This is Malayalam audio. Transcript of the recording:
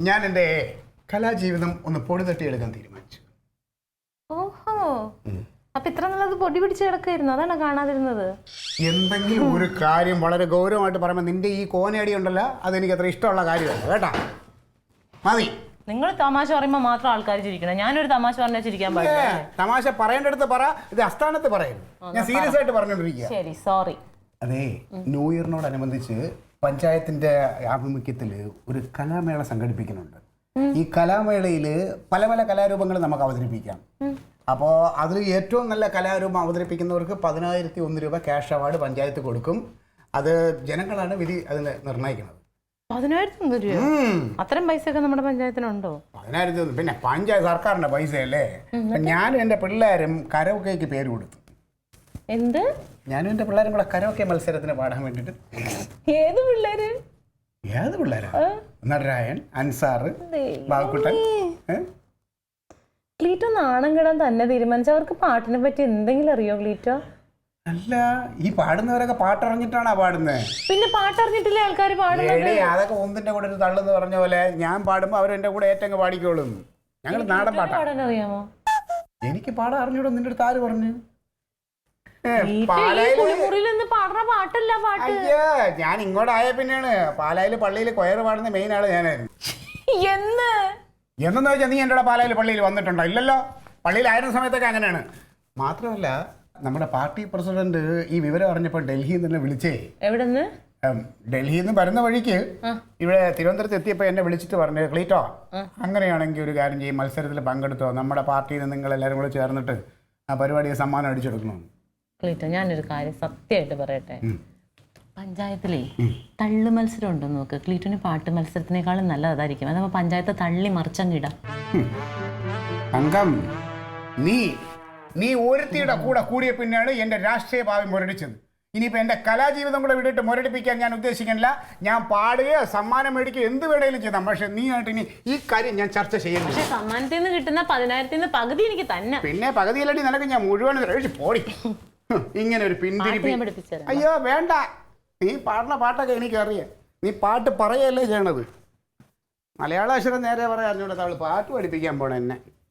ഞാൻ എൻ്റെ കലാജീവിതം ഒന്ന് പൊടി തട്ടിയെടുക്കാൻ തീരുമാനിച്ചു. ഓഹോ, അപ്പൊ ഇത്ര നല്ലത് പൊടി പിടിച്ച് കിടക്കായിരുന്നു, അതാണ് കാണാതിരുന്നത്. എന്തെങ്കിലും ഒരു കാര്യം വളരെ ഗൗരവമായിട്ട് പറയുമ്പോൾ നിന്റെ ഈ കോനയടി ഉണ്ടല്ലോ, അതെനിക്ക് അത്ര ഇഷ്ടമുള്ള കാര്യമല്ല കേട്ടാ. മതി. നിങ്ങൾ തമാശ പറയുമ്പോൾ മാത്രം ആൾക്കാർ ചിരിക്കണം. ഞാനൊരു തമാശ പറഞ്ഞാൽ ചിരിക്കാൻ പാടില്ല. തമാശ പറയേണ്ടടുത്ത് പറ, ഇത് അസ്ഥാനത്ത് പറയുന്നു. ഞാൻ സീരിയസ് ആയിട്ട് പറഞ്ഞോണ്ടിരിക്കുക. ശരി, സോറി. അതെ, ന്യൂ ഇയറിനോടനുബന്ധിച്ച് പഞ്ചായത്തിന്റെ ആഭിമുഖ്യത്തിൽ ഒരു കലാമേള സംഘടിപ്പിക്കുന്നുണ്ട്. ഈ കലാമേളയിൽ പല പല കലാരൂപങ്ങൾ നമുക്ക് അവതരിപ്പിക്കാം. അപ്പോൾ അതിൽ ഏറ്റവും നല്ല കലാരൂപം അവതരിപ്പിക്കുന്നവർക്ക് 10,001 രൂപ ക്യാഷ് അവാർഡ് പഞ്ചായത്ത് കൊടുക്കും. അത് ജനങ്ങളാണ് വിധി അതിന് നിർണ്ണയിക്കുന്നത്. 10,001 രൂപ? അത്രയും പൈസയൊക്കെ നമ്മുടെ പഞ്ചായത്തിനുണ്ടോ? 10,000 പിന്നെ പഞ്ചായത്ത് സർക്കാരിന്റെ പൈസയല്ലേ. ഞാനും എൻ്റെ പിള്ളേരും കരോക്കേക്ക് പേര് കൊടുത്തു. എന്ത്? ഞാനും എൻ്റെ പിള്ളേരും കൂടെ കരോക്കെ മത്സരത്തിന് പാടാൻ വേണ്ടിട്ട്. ഏത് പിള്ളേര്? ഏത് പിള്ളേരാ? നടരായൻ, അൻസാർ, ബാബുക്കുട്ടൻ. ക്ലീറ്റോ നാണം കെടാൻ തന്നെ തീരുമാനിച്ചു. അവർക്ക് പാട്ടിനെ പറ്റി എന്തെങ്കിലും അറിയോ ക്ലീറ്റോ? അല്ല, ഈ പാടുന്നവരൊക്കെ പാട്ടറിഞ്ഞിട്ടാണോ പാടുന്നത്? പിന്നെ പാട്ടറിഞ്ഞിട്ടില്ലേ ആൾക്കാർ പാടുന്നത്? അതൊക്കെ ഒന്നിന്റെ കൂടെ ഒരു തള്ളെന്ന് പറഞ്ഞ പോലെ ഞാൻ പാടുമ്പോ അവരെന്റെ കൂടെ ഏറ്റവും പാടിക്കോളും. ഞങ്ങൾ നാടൻ പാടാൻ അറിയാമോ? എനിക്ക് പാടാൻ അറിഞ്ഞൂടോ. നിന്റെ അടുത്ത് ആര് പറഞ്ഞു? ഞാൻ ഇങ്ങോട്ടായ പിന്നെയാണ് പാലായില് പള്ളിയിൽ കൊയറ് പാടുന്ന മെയിൻ ആള് ഞാനായിരുന്നു. എന്നു വെച്ചാൽ നീ എൻ്റെ പാലായിൽ പള്ളിയിൽ വന്നിട്ടുണ്ടോ? ഇല്ലല്ലോ. പള്ളിയിലായിരുന്ന സമയത്തൊക്കെ അങ്ങനെയാണ്. മാത്രമല്ല, നമ്മുടെ പാർട്ടി പ്രസിഡന്റ് ഈ വിവരം അറിഞ്ഞപ്പോൾ ഡൽഹിയിൽ നിന്ന് വിളിച്ചേ. എവിടെന്ന്? ഡൽഹിയിൽ നിന്ന് വരുന്ന വഴിക്ക് ഇവിടെ തിരുവനന്തപുരത്ത് എത്തിയപ്പോൾ എന്നെ വിളിച്ചിട്ട് പറഞ്ഞു, ക്ലീറ്റോ, അങ്ങനെയാണെങ്കിൽ ഒരു കാര്യം ചെയ്യും, മത്സരത്തിൽ പങ്കെടുത്തോ, നമ്മുടെ പാർട്ടിയിൽ നിന്ന് നിങ്ങൾ എല്ലാവരും കൂടെ ചേർന്നിട്ട് ആ പരിപാടിയെ സമ്മാനം അടിച്ചെടുക്കണം. ക്ലീറ്റോ, ഞാനൊരു കാര്യം സത്യമായിട്ട് പറയട്ടെ. പഞ്ചായത്തിലേ തള്ളു മത്സരം ഉണ്ടെന്ന് നോക്ക്. ക്ലീറ്റോന് പാട്ട് മത്സരത്തിനേക്കാളും നല്ലതായിരിക്കും. അതപ്പോൾ പഞ്ചായത്ത് തള്ളി മറിച്ചങ്ങിടാം. അംഗം, നീ ഒരുത്തിയുടെ കൂടെ കൂടിയ പിന്നെയാണ് എൻ്റെ രാഷ്ട്രീയ ഭാവി മുരടിച്ചത്. ഇനിയിപ്പോൾ എൻ്റെ കലാജീവിതം കൂടെ വിട്ടിട്ട് മുരടിപ്പിക്കാൻ ഞാൻ ഉദ്ദേശിക്കുന്നില്ല. ഞാൻ പാടുകയോ സമ്മാനം മേടിക്കുകയോ എന്ത് വേണേലും ചെയ്താം. പക്ഷെ നീ ആയിട്ട് ഇനി ഈ കാര്യം ഞാൻ ചർച്ച ചെയ്യുന്നു. പക്ഷേ സമ്മാനത്തിൽ നിന്ന് കിട്ടുന്ന 10,000 പകുതി എനിക്ക് തന്നെ. പിന്നെ പകുതിയല്ലടി നിനക്ക് ഞാൻ മുഴുവൻ പോടി. ഇങ്ങനെ ഒരു പിന്തിരിപ്പി. അയ്യോ വേണ്ട, നീ പാടുന്ന പാട്ടൊക്കെ എനിക്കറിയാം. നീ പാട്ട് പറയല്ലേ ചെയ്യണത്. മലയാള അക്ഷരം നേരെ പറയാൻ അറിഞ്ഞൂടെ, അവള് പാട്ട് പഠിപ്പിക്കാൻ പോണ എന്നെ.